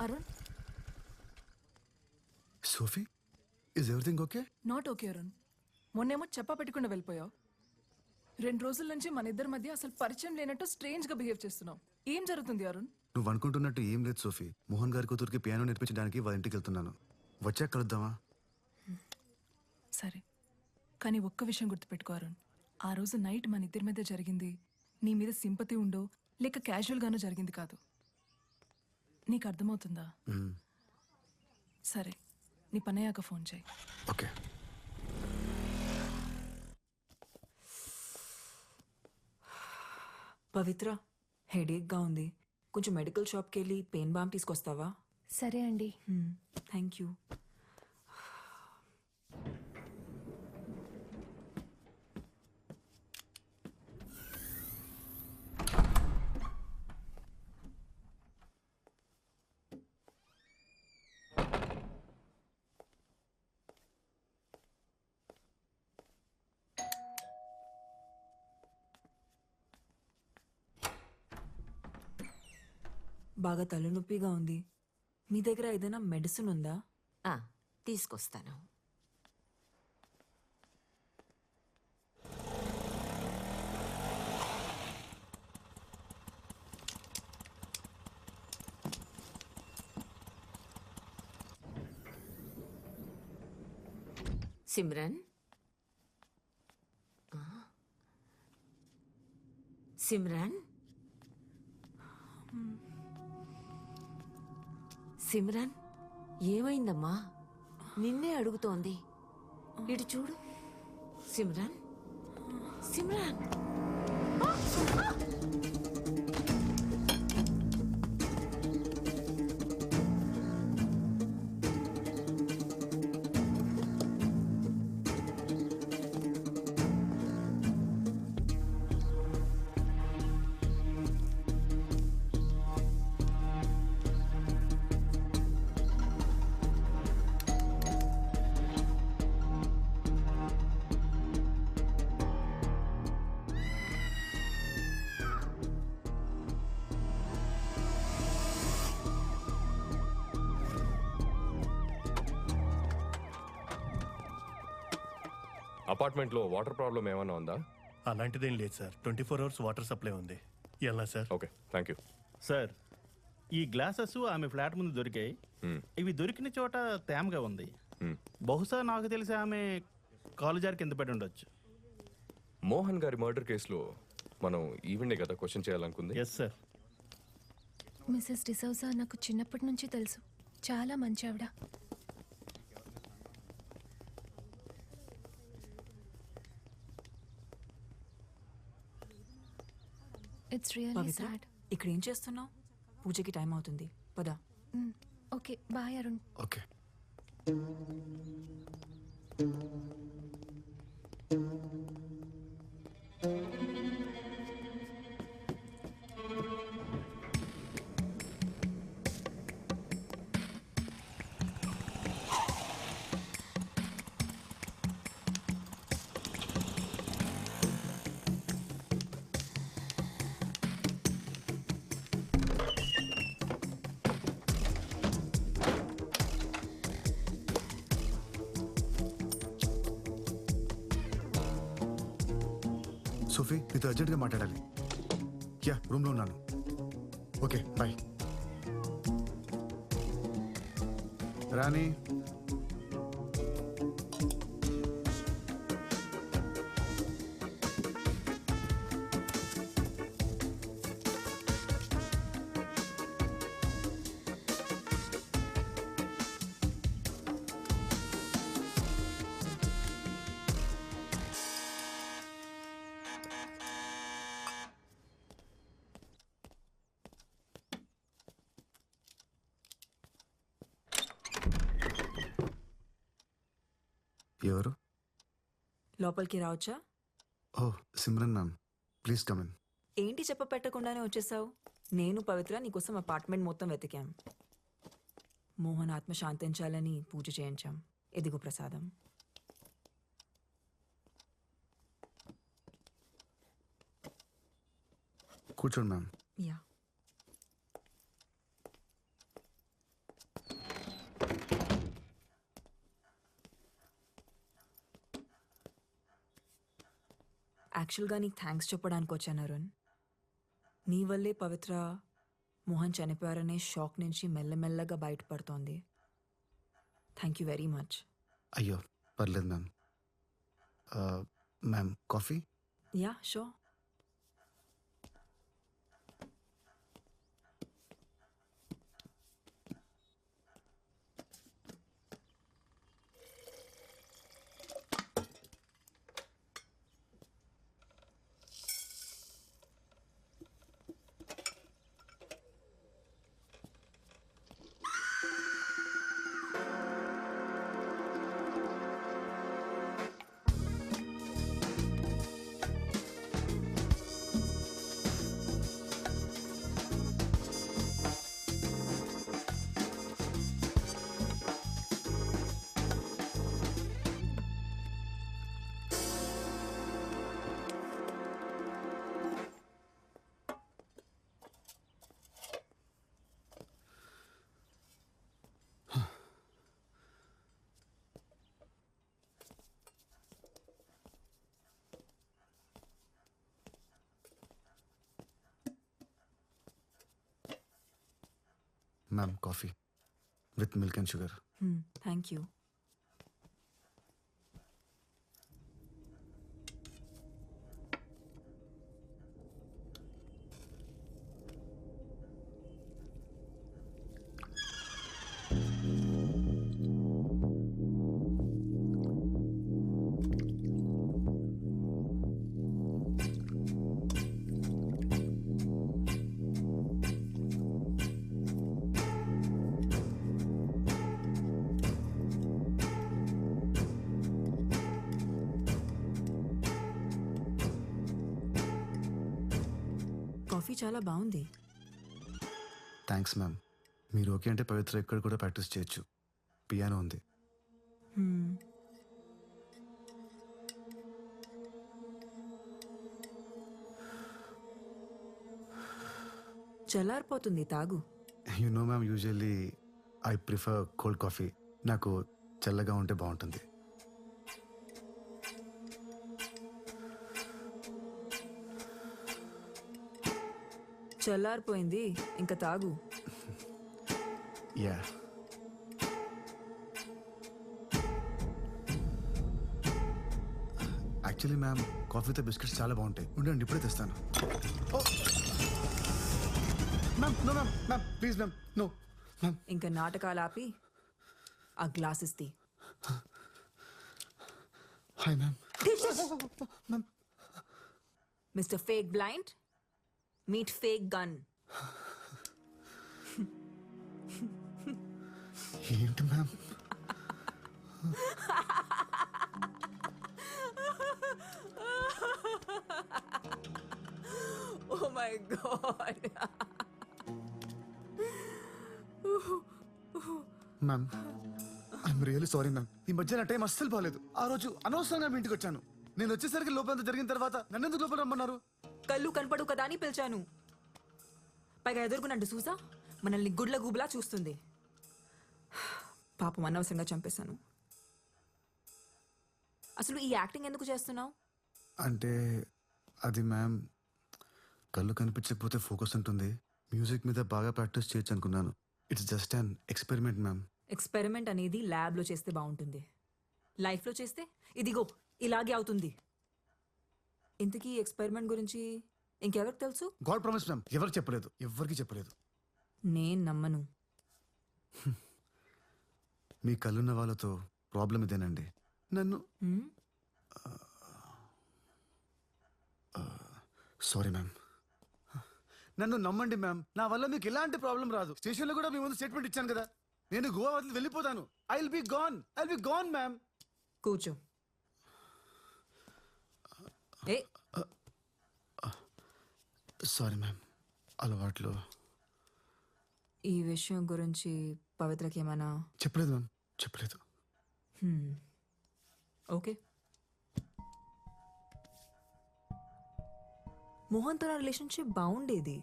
Arun, Sophie, is everything okay? Not okay Arun. మొన్నేమో చెప్పా పెట్టకుండా వెళ్ళిపోయావు. 2 రోజుల నుంచి మన ఇద్దరి మధ్య అసలు పరిచయం లేనట్టు స్ట్రేంజ్ గా బిహేవ్ చేస్తున్నావు. ఏం జరుగుతుంది అరుణ్? నువ్వు అనుకుంటున్నట్టు ఏం లేదు సోఫీ. మోహన్ గారి కూతురికి పియానో నేర్పించడానికి వాళ్ళ ఇంటికి వెళ్తున్నాను. వచ్చాక కలుద్దామా? సరే, కానీ ఒక్క విషయం గుర్తుపెట్టుకో అరుణ్. ఆ రోజు నైట్ మన ఇద్దరి మధ్య జరిగింది నీ మీద సింపతి ఉండో లేక క్యాజువల్ గానో జరిగింది కాదు. నీకు అర్థమవుతుందా? సరే, నీ పనయ్యాక ఫోన్ చేయి. ఓకే. పవిత్ర, హెడేక్గా ఉంది. కొంచెం మెడికల్ షాప్కి వెళ్ళి పెయిన్ బామ్ తీసుకొస్తావా? సరే అండి. Thank you. బాగా తలనొప్పిగా ఉంది. మీ దగ్గర ఏదైనా మెడిసిన్ ఉందా? తీసుకొస్తాను. సిమ్రన్, సిమ్రన్, సిమ్రన్, ఏమైందమ్మా? నిన్నే అడుగుతోంది. ఇటు చూడు. సిమ్రన్, సిమ్రన్. అపార్ట్మెంట్లో వాటర్ ప్రాబ్లం ఏమైనా ఉందా? అలాంటిదేం లేదు సార్. 24 అవర్స్ వాటర్ సప్లై ఉంది. ఎలా sir? Okay, thank you sir. ఈ గ్లాసెస్ ఆమె ఫ్లాట్ ముందు దొరికాయి. ఇవి దొరికిన చోట తేమగా ఉంది. బహుశా నాకు తెలిసి ఆమె కాలు జారి కింద పడి ఉండొచ్చు. మోహన్ గారి మర్డర్ కేసులో మనం ఈవెండే కదా క్వశ్చన్ చేయాలనుకుంది. Yes sir. మిసెస్ డిసౌజా నాకు చిన్నప్పటి నుంచి తెలుసు. చాలా మంచి ఆవిడ. It's really Pavitra, sad. ఇక్కడ ఏం చేస్తున్నావు? పూజకి టైం అవుతుంది, పద. Okay, bye Arun. Okay. Sophie, నీతో అర్జెంట్గా మాట్లాడాలి. యా, రూమ్లో ఉన్నాను. Okay, bye. రాణి, ఎవరు? లోపలికి రావచ్చా? Oh, Simran ma'am, please come in. ఏంటి చెప్ప పెట్టకుండానే వచ్చేసావు? నేను పవిత్ర నీకోసం అపార్ట్మెంట్ మొత్తం వెతికాం. మోహన్ ఆత్మ శాంతించాలని పూజ చేయించాం. ఎదిగు ప్రసాదం. కూర్చోండి మ్యామ్. యా. యాక్చువల్గా నీకు థ్యాంక్స్ చెప్పడానికి వచ్చాను అరుణ్. నీ వల్లే పవిత్ర మోహన్ చనిపోయారనే షాక్ నుంచి మెల్లమెల్లగా బయటపడుతోంది. Thank you very much. అయ్యో పర్లేదు ma'am. Ma'am coffee? Yeah sure. Ma'am coffee with milk and sugar. Thank you. Coffee చాలా బాగుంది. Thanks ma'am. మీరు ఓకే అంటే పవిత్ర ఇక్కడ కూడా ప్రాక్టీస్ చేయొచ్చు. పియానో ఉంది. చల్లారిపోతుంది, తాగు. You know ma'am, usually I prefer cold coffee. నాకు చల్లగా ఉంటే బాగుంటుంది. చల్లారిపోయింది, ఇంకా తాగు. యా. యాక్చువల్లీ మ్యామ్ కాఫీతో బిస్కెట్స్ చాలా బాగుంటాయి. ఉండండి ఇప్పుడే తెస్తాను. Ma'am no ma'am, ma'am please ma'am, no ma'am. ఇంకా నాటకాలు ఆపి ఆ గ్లాసెస్ తీ. Hi ma'am. Ma'am mister fake blind, meet fake gun. ఏంటి ma'am? Oh my God. Ma'am I am really sorry ma'am. ఈ మధ్య నా టైం అస్సలు బాగాలేదు. ఆ రోజు అనవసరంగా మీ ఇంటికి వచ్చాను. నేను వచ్చేసరికి లోపలంతా జరిగిన తర్వాత నన్నెందుకు లోపల రమ్మన్నారు? కళ్ళు కనపడు కదా అని పిలిచాను. పైగా ఎదుర్కొన్నట్టు చూసా మనల్ని గుడ్ల గూబులా చూస్తుంది. పాపం అనవసరంగా చంపేశాను. అసలు ఈ యాక్టింగ్ ఎందుకు చేస్తున్నావు? అంటే అది మ్యామ్, కళ్ళు కనిపించకపోతే ఫోకస్ ఉంటుంది. మ్యూజిక్ మీద బాగా ప్రాక్టీస్ చేయొచ్చు అనుకున్నాను. It's just an experiment ma'am. Experiment అనేది ల్యాబ్లో చేస్తే బాగుంటుంది. లైఫ్లో చేస్తే ఇదిగో ఇలాగే అవుతుంది. ఇంతకీ ఎక్స్పెరిమెంట్ గురించి ఇంకెవరికి తెలుసు? గాడ్ ప్రామిస్ మ్యామ్, ఎవరికి చెప్పలేదు, ఎవరికి చెప్పలేదు. నేను నమ్మను. మీ కళ్ళున్న వాళ్ళతో ప్రాబ్లం ఇదేనండి. నన్ను సారీ మ్యామ్, నన్ను నమ్మండి మ్యామ్. నా వల్ల మీకు ఎలాంటి ప్రాబ్లం రాదు. స్టేషన్లో కూడా మీ ముందు స్టేట్మెంట్ ఇచ్చాను కదా. నేను గోవా వదిలి వెళ్ళిపోతాను. I will be gone ma'am. కూర్చో. ఏ సారీ మ్యామ్, అలవాట్లో. ఈ విషయం గురించి పవిత్రకి ఏమైనా? చెప్పలేదు మ్యామ్, చెప్పలేదు. ఓకే. మోహన్తో నా రిలేషన్షిప్ బాగుండేది.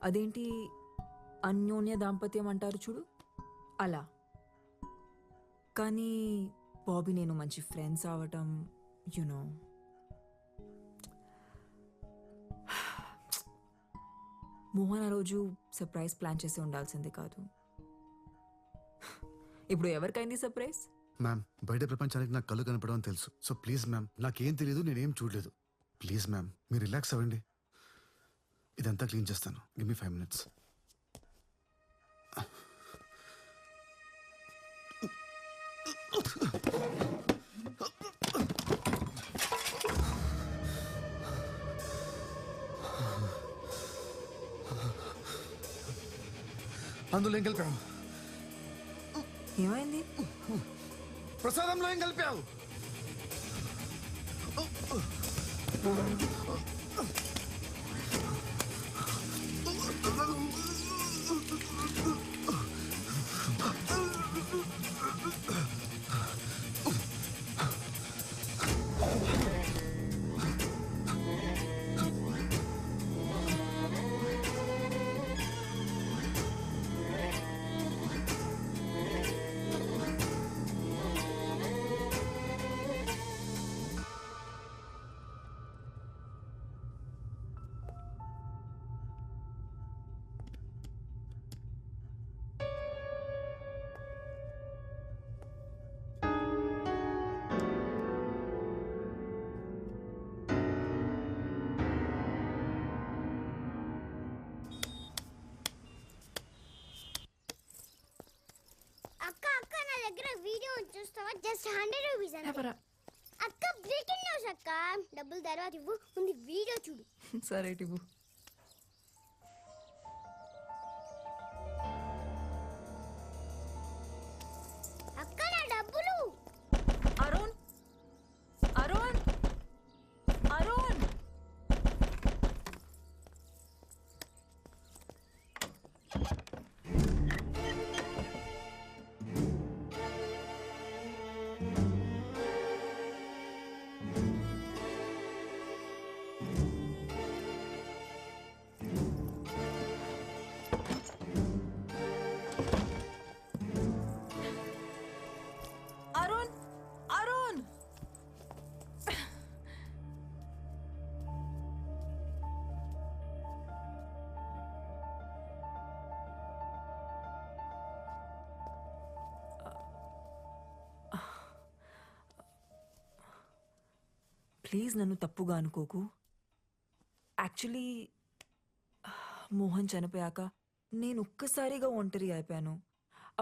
అదేంటి అన్యోన్య దాంపత్యం అంటారు చూడు, అలా. కానీ బాబీ నేను మంచి ఫ్రెండ్స్ అవటం, యునో, మోహన్ ఆ రోజు సర్ప్రైజ్ ప్లాన్ చేసి ఉండాల్సింది కాదు. ఇప్పుడు ఎవరికైంది సర్ప్రైజ్? మ్యామ్ బయట ప్రపంచానికి నాకు కళ్ళు కనపడమని తెలుసు. సో ప్లీజ్ మ్యామ్, నాకేం తెలియదు, నేనేం చూడలేదు. ప్లీజ్ మ్యామ్, మీరు రిలాక్స్ అవ్వండి. ఇదంతా క్లీన్ చేస్తాను. Give me 5 minutes. అందులో ఏం కలిపావు? ఏమైంది? ప్రసాదంలో ఏం కలిపావు? అక్క అక్క నా దగ్గర వీడియో చూస్తావా? జస్ట్ 100 రూపీస్ అంతే. ఎవరా? అక్క బ్రేకింగ్ న్యూస్ అక్క. డబ్బులు తర్వాత ఇవ్వు, ముందు వీడియో చూడు. సరే ఇవ్వు. అక్క నా డబ్బులు. అరుణ్, అరుణ్, అరుణ్. అరుణ్, అరుణ్. ప్లీజ్ నన్ను తప్పుగా అనుకోకు. యాక్చువల్లీ మోహన్ చనిపోయాక నేను ఒక్కసారిగా ఒంటరి అయిపోయాను.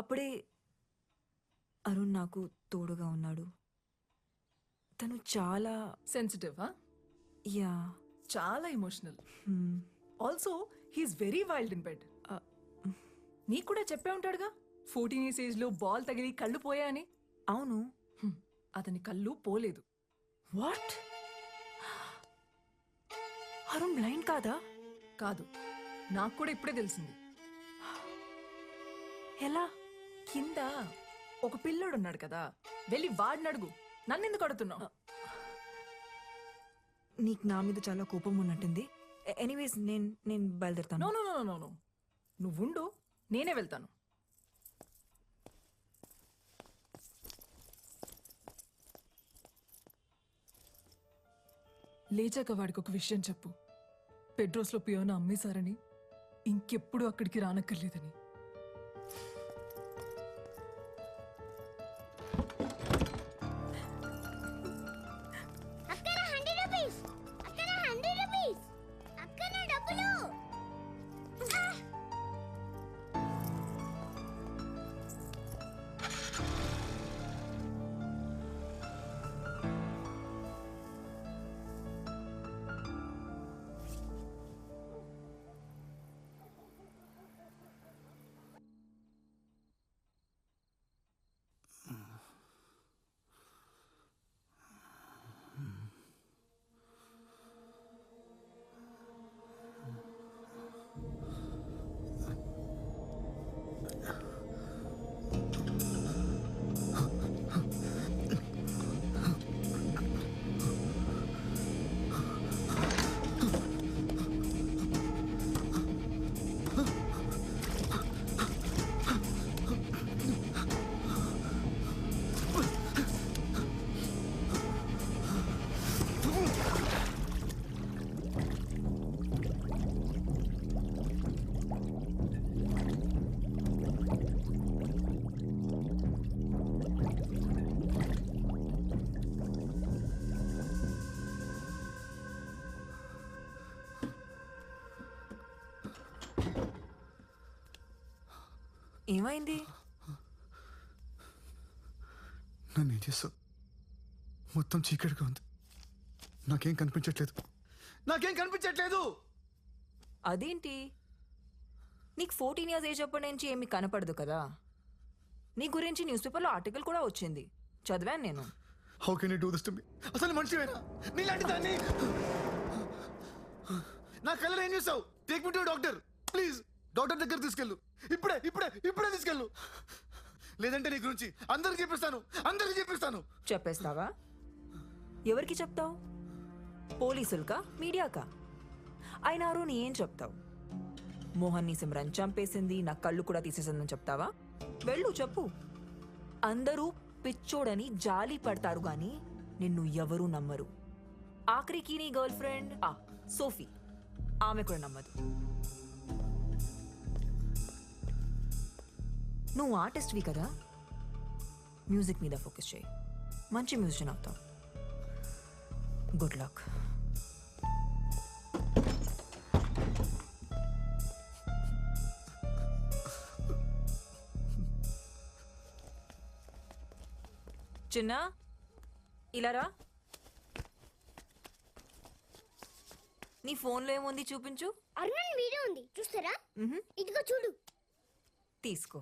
అప్పుడే అరుణ్ నాకు తోడుగా ఉన్నాడు. తను చాలా సెన్సిటివ్. యా చాలా emotional. Also he's very wild in bed. నీకు కూడా చెప్పే ఉంటాడుగా 14 years ఏజ్ లో బాల్ తగిలి కళ్ళు పోయాయని. అవును. అతని కళ్ళు పోలేదు. వాట్? అరుణ్ బ్లైండ్ కాదా? కాదు, నాకు కూడా ఇప్పుడే తెలిసింది. ఎలా? కింద ఒక పిల్లోడు ఉన్నాడు కదా, వెళ్ళి వాడిని అడుగు. నన్నెందుకు అడుగుతున్నావు? నీకు నా మీద చాలా కోపం ఉన్నట్టుంది. ఎనీవేస్ నేను బయలుదేరుతాను. No no no no no, నువ్వుండు, నేనే వెళ్తాను. లేచాక వాడికి ఒక విషయం చెప్పు. పెడ్రోస్లో పియోన అమ్మేశారని, ఇంకెప్పుడు అక్కడికి రానక్కర్లేదని. అక్క నా 100 రూపీస్. అక్క నా 100 రూపీస్. అక్క నా డబ్బులు. ఏమైంది? నన్ను ఏం చేస్తావు? మొత్తం చీకటిగా ఉంది. నాకేం కనిపించట్లేదు. అదేంటి? నీకు 14 years ఏజ్ అప్పటి నుంచి ఏమీ కనపడదు కదా. నీ గురించి న్యూస్ పేపర్లో ఆర్టికల్ కూడా వచ్చింది, చదివాను నేను. How can you do this to me? అసలు మనిషివేనా? నీలాంటి దాన్ని నా కళ్ళలో ఏం చేసావు? Take me to doctor please. Doctor దగ్గర తీసుకెళ్ళు. ఇప్పుడే తీసుకెళ్ళు. లేదంటే నీ గురించి అందరికి చెప్పిస్తాను. చెప్పేస్తావా? ఎవరికి చెప్తావు? పోలీసులకా, మీడియాకా? అయినా నీ ఏం చెప్తావు? మోహన్ని సిమ్రన్ చంపేసింది, నా కళ్ళు కూడా తీసేసిందని చెప్తావా? వెళ్ళు చెప్పు. అందరూ పిచ్చోడని జాలి పడతారు గాని నిన్ను ఎవరూ నమ్మరు. ఆఖరికి నీ గర్ల్ ఫ్రెండ్ సోఫీ, ఆమె కూడా నమ్మదు. నువ్వు ఆర్టిస్ట్వి కదా, మ్యూజిక్ మీద ఫోకస్ చేయి. మంచి మ్యూజిషియన్ అవుతావు. Good luck. చిన్న, ఇలా రా. నీ ఫోన్లో ఏముంది చూపించు. అరుణ్ వీడియో ఉంది, చూస్తారా? ఇదిగో చూడు. తీసుకో.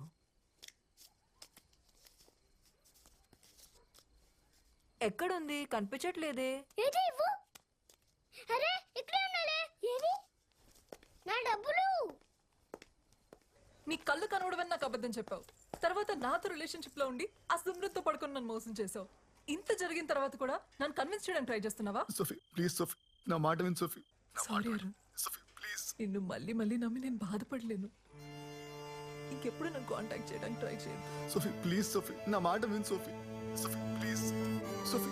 ఎక్కడుంది? కనిపించట్లేదే. ఏది ఇవ్వు. అరే ఇక్కడే ఉన్నాలే. ఏది? నా డబ్బులు. నీ కళ్ళు కనవడమని నాకు అబద్ధం చెప్పావు. తర్వాత నాతో రిలేషన్షిప్ లో ఉండి ఆ సిమ్రన్తో పడుకొని నన్ను మోసం చేసావు. ఇంత జరిగిన తర్వాత కూడా నన్ను కన్విన్స్ చేయడానికి ట్రై చేస్తున్నావా? సోఫీ ప్లీజ్, సోఫీ నా మాట విను. Sophie sorry Arun, Sophie please. నిన్ను మళ్ళీ నమ్మి నేను బాధపడలేను. ఇంకెప్పుడు నన్ను కాంటాక్ట్ చేయడానికి ట్రై చేయదు. సోఫీ ప్లీజ్, సోఫీ నా మాట విను. Sophie please. సోఫీ